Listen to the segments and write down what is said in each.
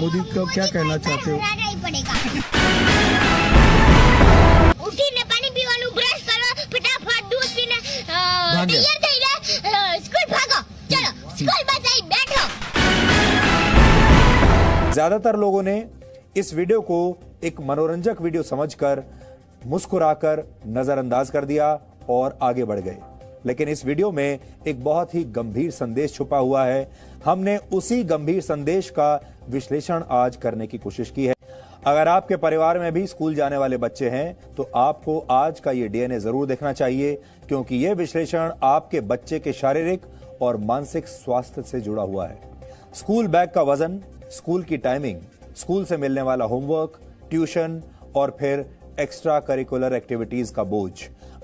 मोदी को क्या कहना चाहते हो? ઉઠીને પાણી પીવાનું, બ્રશ કરો, ફટાફટ दूध पीने તૈયાર થઈને સ્કૂલ ભાગો, ચલો સ્કૂલમાં જઈ બેઠો। ज्यादातर लोगों ने इस वीडियो को एक मनोरंजक वीडियो समझकर मुस्कुराकर नजरअंदाज कर दिया और आगे बढ़ गए, लेकिन इस वीडियो में एक बहुत ही गंभीर संदेश छुपा हुआ है। हमने उसी गंभीर संदेश का विश्लेषण आज करने की कोशिश की है। अगर आपके परिवार में भी स्कूल जाने वाले बच्चे हैं तो आपको आज का ये डीएनए जरूर देखना चाहिए, क्योंकि ये विश्लेषण आपके बच्चे के शारीरिक और मानसिक स्वास्थ्य से जुड़ा हुआ है। स्कूल बैग का वजन, स्कूल की टाइमिंग, स्कूल से मिलने वाला होमवर्क, ट्यूशन और फिर एक्स्ट्रा करिकुलर एक्टिविटीज का बोझ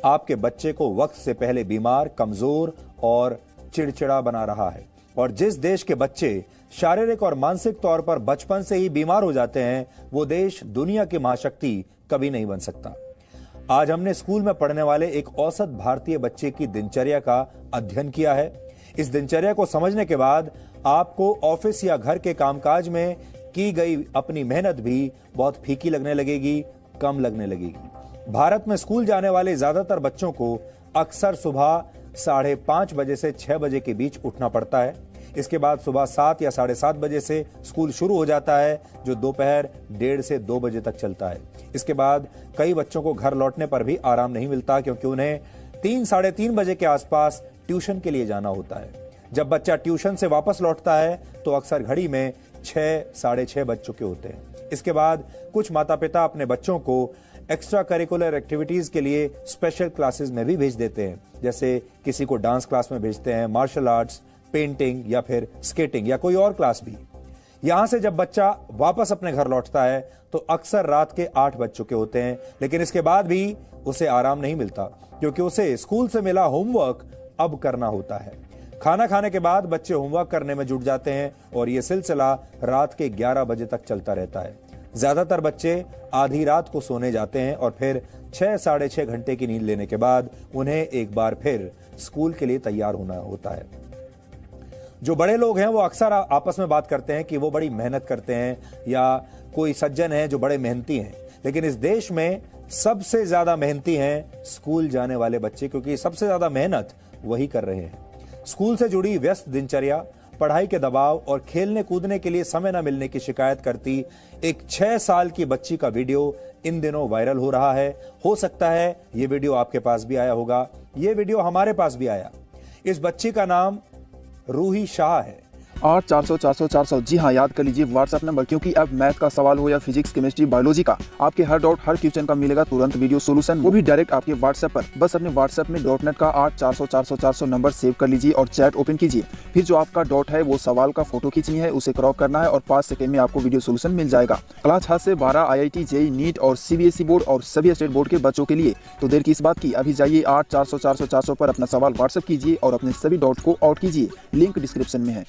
आपके बच्चे को वक्त से पहले बीमार, कमजोर और चिड़चिड़ा बना रहा है। और जिस देश के बच्चे शारीरिक और मानसिक तौर पर बचपन से ही बीमार हो जाते हैं, वो देश दुनिया की महाशक्ति कभी नहीं बन सकता। आज हमने स्कूल में पढ़ने वाले एक औसत भारतीय बच्चे की दिनचर्या का अध्ययन किया है। इस दिनचर्या को समझने के बाद आपको ऑफिस या घर के कामकाज में की गई अपनी मेहनत भी बहुत फीकी लगने लगेगी, कम लगने लगेगी। भारत में स्कूल जाने वाले ज्यादातर बच्चों को अक्सर सुबह 5:30 बजे से 6 बजे के बीच उठना पड़ता है। इसके बाद सुबह 7 या 7:30 बजे से स्कूल शुरू हो जाता है, जो दोपहर 1:30 से 2 बजे तक चलता है। इसके बाद कई बच्चों को घर लौटने पर भी आराम नहीं मिलता, क्योंकि उन्हें 3 साढ़े 3 बजे के आसपास ट्यूशन के लिए जाना होता है। जब बच्चा ट्यूशन से वापस लौटता है तो अक्सर घड़ी में 6 साढ़े 6 बज चुके होते हैं। इसके बाद कुछ माता पिता अपने बच्चों को एक्स्ट्रा करिकुलर एक्टिविटीज के लिए स्पेशल क्लासेस में भी भेज देते हैं, जैसे किसी को डांस क्लास में भेजते हैं, मार्शल आर्ट्स, पेंटिंग या फिर स्केटिंग या कोई और क्लास भी। यहां से जब बच्चा वापस अपने घर लौटता है तो अक्सर रात के 8 बज चुके होते हैं, लेकिन इसके बाद भी उसे आराम नहीं मिलता, क्योंकि उसे स्कूल से मिला होमवर्क अब करना होता है। खाना खाने के बाद बच्चे होमवर्क करने में जुट जाते हैं और यह सिलसिला रात के 11 बजे तक चलता रहता है। ज्यादातर बच्चे आधी रात को सोने जाते हैं और फिर 6 साढ़े 6 घंटे की नींद लेने के बाद उन्हें एक बार फिर स्कूल के लिए तैयार होना होता है। जो बड़े लोग हैं वो अक्सर आपस में बात करते हैं कि वो बड़ी मेहनत करते हैं या कोई सज्जन है जो बड़े मेहनती हैं, लेकिन इस देश में सबसे ज्यादा मेहनती हैं स्कूल जाने वाले बच्चे, क्योंकि सबसे ज्यादा मेहनत वही कर रहे हैं। स्कूल से जुड़ी व्यस्त दिनचर्या, पढ़ाई के दबाव और खेलने कूदने के लिए समय न मिलने की शिकायत करती एक 6 साल की बच्ची का वीडियो इन दिनों वायरल हो रहा है। हो सकता है ये वीडियो आपके पास भी आया होगा, ये वीडियो हमारे पास भी आया। इस बच्ची का नाम रूही शाह है। 8400 जी हाँ, याद कर लीजिए व्हाट्सएप नंबर, क्योंकि अब मैथ का सवाल हो या फिजिक्स, केमिस्ट्री, बायोलॉजी का, आपके हर डाउट, हर क्वेश्चन का मिलेगा तुरंत वीडियो सोल्यूशन, वो भी डायरेक्ट आपके व्हाट्सएप पर। बस अपने व्हाट्सएप में .net का 8400 नंबर सेव कर लीजिए और चैट ओपन कीजिए। फिर जो आपका डाउट है वो सवाल का फोटो खींचनी है, उसे क्रॉप करना है और 5 सेकंड में आपको वीडियो सोल्यूशन मिल जाएगा। क्लास 6 से 12 IIT, JEE, नीट और CBSE बोर्ड और सभी स्टेट बोर्ड के बच्चों के लिए। तो देर किस बात की, अभी जाइए 8400 पर अपना सवाल व्हाट्सएप कीजिए और अपने सभी डाउट को आउट कीजिए। लिंक डिस्क्रिप्शन में है।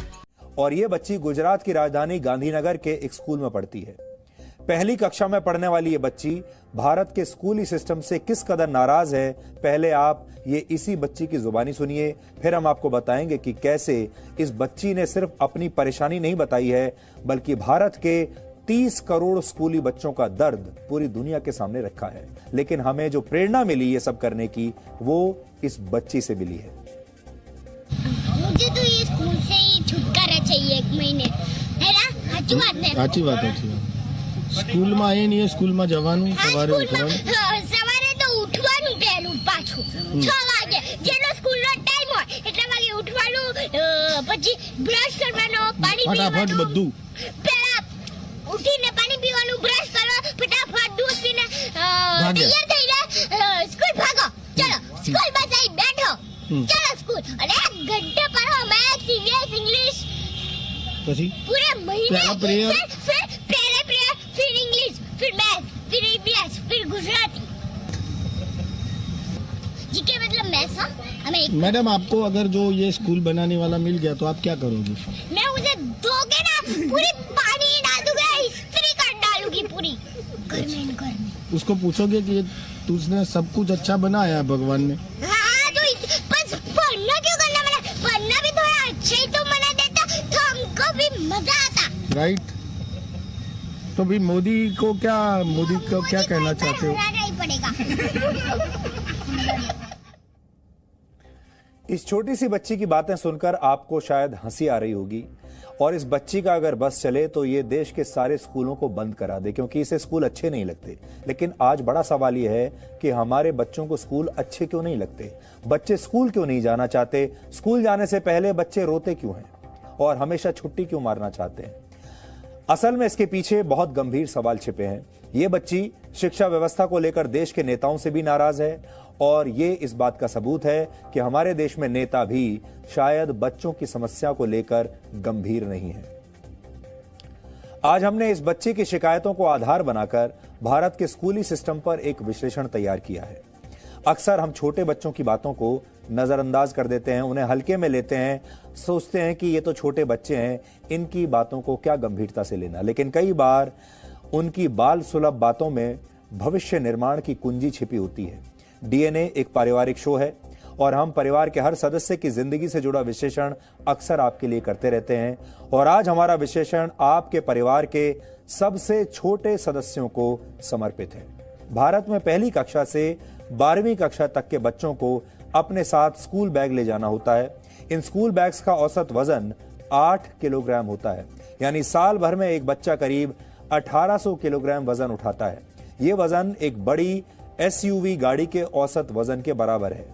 और ये बच्ची गुजरात की राजधानी गांधीनगर के एक स्कूल में पढ़ती है। पहली कक्षा में पढ़ने वाली ये बच्ची भारत के स्कूली सिस्टम से किस कदर नाराज है, पहले आप ये इसी बच्ची की जुबानी सुनिए, फिर हम आपको बताएंगे कि कैसे इस बच्ची ने सिर्फ अपनी परेशानी नहीं बताई है, बल्कि भारत के 30 करोड़ स्कूली बच्चों का दर्द पूरी दुनिया के सामने रखा है। लेकिन हमें जो प्रेरणा मिली ये सब करने की, वो इस बच्ची से मिली है। मुझे तो ये स्कूल से ही छुटकारा चाहिए 1 महीने, है ना? સાચી વાત ને? સાચી વાત છે। સ્કૂલમાં આવીએ ને સ્કૂલમાં જવાનું, સવારે ઉઠવાનું, સવારે તો ઉઠવાનું પહેલું પાછું 6 વાગે, જેનો સ્કૂલનો ટાઈમ હોય એટલા વાગે ઉઠવાનું, પછી બ્રશ કરવાનો, પાણી ફટાફટ પીવાનું, બધું પહેલા ઉઠીને પાણી પીવાનું, બ્રશ કરો, ફટાફટ दूध पीने તૈયાર થઈને સ્કૂલ ભાગો, ચલો સ્કૂલમાં જઈ બેઠો, चलो स्कूल। अरे 1 घंटे पढ़ो मैथ्स, इंग्लिश, પછી पूरे महीने, प्रेयर, फिर पहले प्रेयर, फिर इंग्लिश, फिर मैथ्स, फिर EVS, फिर गुजराती। जीके मतलब मैथ्स। हमें मैडम, आपको अगर जो ये स्कूल बनाने वाला मिल गया तो आप क्या करोगे? मैं उसे दोगे ना, पूरी पानी डाल दूंगा, इस्त्री कर डालूंगी पूरी घर में। उसको पूछोगे कि तुझने सब कुछ अच्छा बनाया है भगवान ने? हाँ, तो बस पढ़ना क्यों करना, मैंने पढ़ना भी थोड़ा अच्छा ही तो बना देता तो हमको भी मजा आता। राइट। तो भी मोदी को क्या कहना चाहते हो? हराना ही पड़ेगा। इस छोटी सी बच्ची की बातें सुनकर आपको शायद हंसी आ रही होगी, और इस बच्ची का अगर बस चले तो ये देश के सारे स्कूलों को बंद करा दे, क्योंकि इसे स्कूल अच्छे नहीं लगते। लेकिन आज बड़ा सवाल यह है कि हमारे बच्चों को स्कूल अच्छे क्यों नहीं लगते? बच्चे स्कूल क्यों नहीं जाना चाहते? स्कूल जाने से पहले बच्चे रोते क्यों हैं और हमेशा छुट्टी क्यों मारना चाहते हैं? असल में इसके पीछे बहुत गंभीर सवाल छिपे हैं। ये बच्ची शिक्षा व्यवस्था को लेकर देश के नेताओं से भी नाराज है, और ये इस बात का सबूत है कि हमारे देश में नेता भी शायद बच्चों की समस्या को लेकर गंभीर नहीं है। आज हमने इस बच्चे की शिकायतों को आधार बनाकर भारत के स्कूली सिस्टम पर एक विश्लेषण तैयार किया है। अक्सर हम छोटे बच्चों की बातों को नजरअंदाज कर देते हैं, उन्हें हल्के में लेते हैं, सोचते हैं कि ये तो छोटे बच्चे हैं, इनकी बातों को क्या गंभीरता से लेना। लेकिन कई बार उनकी बाल सुलभ बातों में भविष्य निर्माण की कुंजी छिपी होती है। डीएनए एक पारिवारिक शो है और हम परिवार के हर सदस्य की जिंदगी से जुड़ा विश्लेषण अक्सर आपके लिए करते रहते हैं। और आज हमारा विश्लेषण आपके परिवार के सबसे छोटे सदस्यों को समर्पित है। भारत में पहली कक्षा से 12वीं कक्षा तक के बच्चों को अपने साथ स्कूल बैग ले जाना होता है। इन स्कूल बैग्स का औसत वजन 8 किलोग्राम होता है, यानी साल भर में एक बच्चा करीब 1800 किलोग्राम वजन उठाता है। ये वजन एक बड़ी एसयूवी गाड़ी के औसत वजन के बराबर है।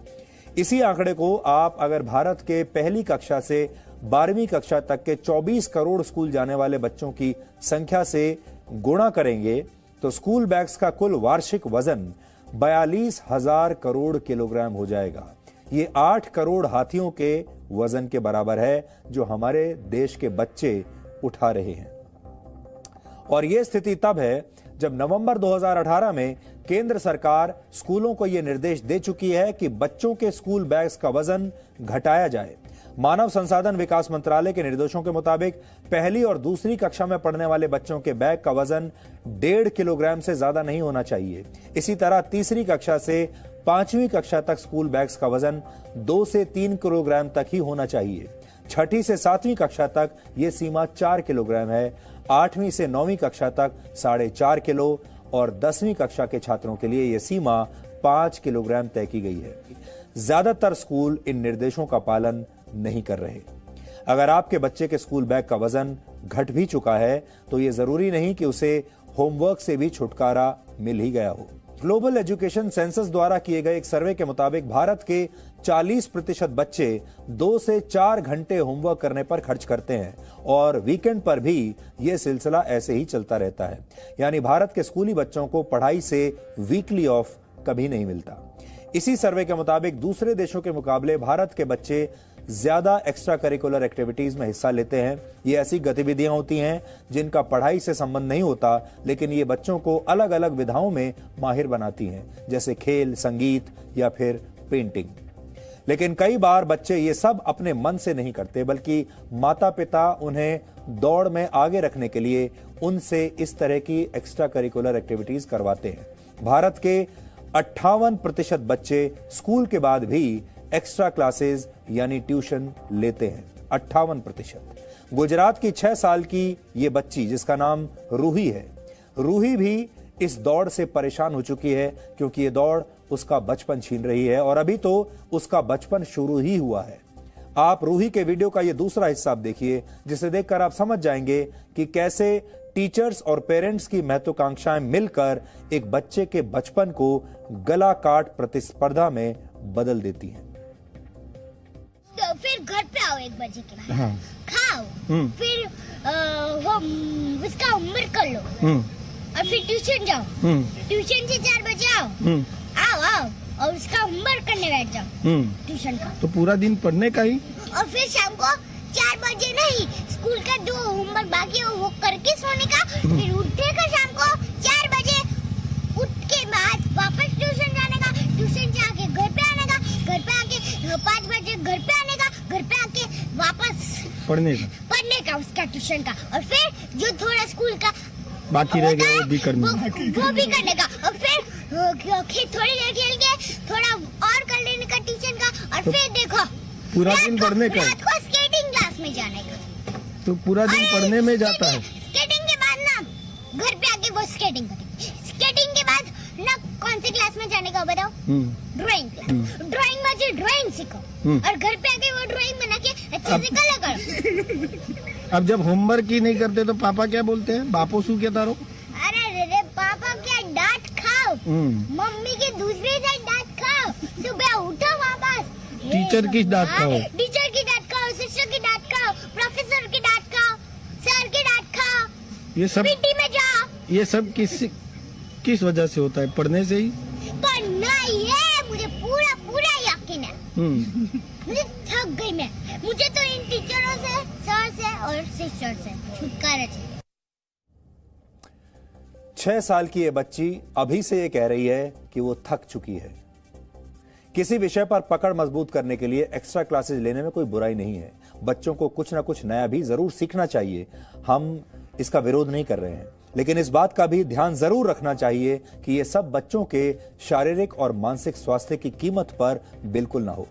इसी आंकड़े को आप अगर भारत के पहली कक्षा से 12वीं कक्षा तक के 24 करोड़ स्कूल जाने वाले बच्चों की संख्या से गुणा करेंगे तो स्कूल बैग्स का कुल वार्षिक वजन 42,000 करोड़ किलोग्राम हो जाएगा। ये 8 करोड़ हाथियों के वजन के बराबर है जो हमारे देश के बच्चे उठा रहे हैं। और यह स्थिति तब है जब नवंबर 2018 में केंद्र सरकार स्कूलों को यह निर्देश दे चुकी है कि बच्चों के स्कूल बैग्स का वजन घटाया जाए। मानव संसाधन विकास मंत्रालय के निर्देशों के मुताबिक पहली और दूसरी कक्षा में पढ़ने वाले बच्चों के बैग का वजन 1.5 किलोग्राम से ज्यादा नहीं होना चाहिए। इसी तरह तीसरी कक्षा से 5वीं कक्षा तक स्कूल बैग्स का वजन 2 से 3 किलोग्राम तक ही होना चाहिए। छठी से 7वीं कक्षा तक यह सीमा 4 किलोग्राम है। 8वीं से 9वीं कक्षा तक 4.5 किलो और 10वीं कक्षा के छात्रों के लिए यह सीमा 5 किलोग्राम तय की गई है। ज्यादातर स्कूल इन निर्देशों का पालन नहीं कर रहे। अगर आपके बच्चे के स्कूल बैग का वजन घट भी चुका है तो यह जरूरी नहीं कि उसे होमवर्क से भी छुटकारा मिल ही गया हो। ग्लोबल एजुकेशन सेंसस द्वारा किए गए एक सर्वे के मुताबिक भारत के 40% बच्चे 2 से 4 घंटे होमवर्क करने पर खर्च करते हैं और वीकेंड पर भी यह सिलसिला ऐसे ही चलता रहता है। यानी भारत के स्कूली बच्चों को पढ़ाई से वीकली ऑफ कभी नहीं मिलता। इसी सर्वे के मुताबिक दूसरे देशों के मुकाबले भारत के बच्चे ज्यादा एक्स्ट्रा करिकुलर एक्टिविटीज में हिस्सा लेते हैं। ये ऐसी गतिविधियां होती हैं जिनका पढ़ाई से संबंध नहीं होता, लेकिन ये बच्चों को अलग अलग विधाओं में माहिर बनाती हैं, जैसे खेल, संगीत या फिर पेंटिंग। लेकिन कई बार बच्चे ये सब अपने मन से नहीं करते, बल्कि माता पिता उन्हें दौड़ में आगे रखने के लिए उनसे इस तरह की एक्स्ट्रा करिकुलर एक्टिविटीज करवाते हैं। भारत के 58% बच्चे स्कूल के बाद भी एक्स्ट्रा क्लासेस यानी ट्यूशन लेते हैं। 58%। गुजरात की 6 साल की ये बच्ची जिसका नाम रूही है, रूही भी इस दौड़ से परेशान हो चुकी है, क्योंकि ये दौड़ उसका बचपन छीन रही है और अभी तो उसका बचपन शुरू ही हुआ है। आप रूही के वीडियो का ये दूसरा हिस्सा आप देखिए, जिसे देखकर आप समझ जाएंगे कि कैसे टीचर्स और पेरेंट्स की महत्वाकांक्षाएं मिलकर एक बच्चे के बचपन को गला काट प्रतिस्पर्धा में बदल देती हैं। तो फिर घर पे आओ 1 बजे के बाद, हाँ। खाओ, फिर उसका होमवर्क कर लो और फिर ट्यूशन जाओ। ट्यूशन से 4 बजे आओ और उसका होमवर्क करने बैठ जाओ ट्यूशन का। तो पूरा दिन पढ़ने का ही। और फिर शाम को 4 बजे नहीं, स्कूल का जो होमवर्क बाकी है वो करके सोने का। फिर उठेगा शाम को 4 बजे, उठ के बाद वापस ट्यूशन जाने का, ट्यूशन से आके घर पे आने का, घर पे आके 5 बजे घर पे आने का, घर पे आके वापस पढ़ने का उसका ट्यूशन का। और फिर जो थोड़ा स्कूल का बाकी रह गया वो भी करने का। और फिर थोड़ी देर खेल के थोड़ा और कर लेने का ट्यूशन का। और तो फिर देखो पूरा दिन पढ़ने का, रात को स्केटिंग क्लास में जाने का। तो पूरा दिन पढ़ने में जाता है। स्केटिंग के बाद ना घर को स्केटिंग करेंगे। स्केटिंग के बाद ना कौन सी क्लास में जाने का बताओ? Drawing class. ड्राइंग में जो ड्राइंग सीखो और घर पे आके वो ड्राइंग बना के अच्छे से कलर करो। अब जब होमवर्क ही नहीं करते तो पापा क्या बोलते हैं? बापो सू क्या तारो? अरे रे पापा क्या डांट खाओ, मम्मी की दूसरी साइड डांट खाओ, सुबह उठो वापस टीचर की डांट खाओ, टीचर की डांट खाओ, सिस्टर की डांट खाओ, प्रोफेसर की डांट खाओ, सर की डांट खाओ, ये सब पीटी में जाओ। ये सब किस वजह से होता है? पढ़ने से ही? पढ़ना ही है, मुझे पूरा पूरा यकीन है। मुझे थक गई मैं, मुझे तो इन टीचरों से, सर से और सिस्टर से छुटकारा चाहिए। 6 साल की ये बच्ची अभी से ये कह रही है कि वो थक चुकी है। किसी विषय पर पकड़ मजबूत करने के लिए एक्स्ट्रा क्लासेस लेने में कोई बुराई नहीं है। बच्चों को कुछ ना कुछ नया भी जरूर सीखना चाहिए, हम इसका विरोध नहीं कर रहे हैं, लेकिन इस बात का भी ध्यान जरूर रखना चाहिए कि ये सब बच्चों के शारीरिक और मानसिक स्वास्थ्य की कीमत पर बिल्कुल ना हो।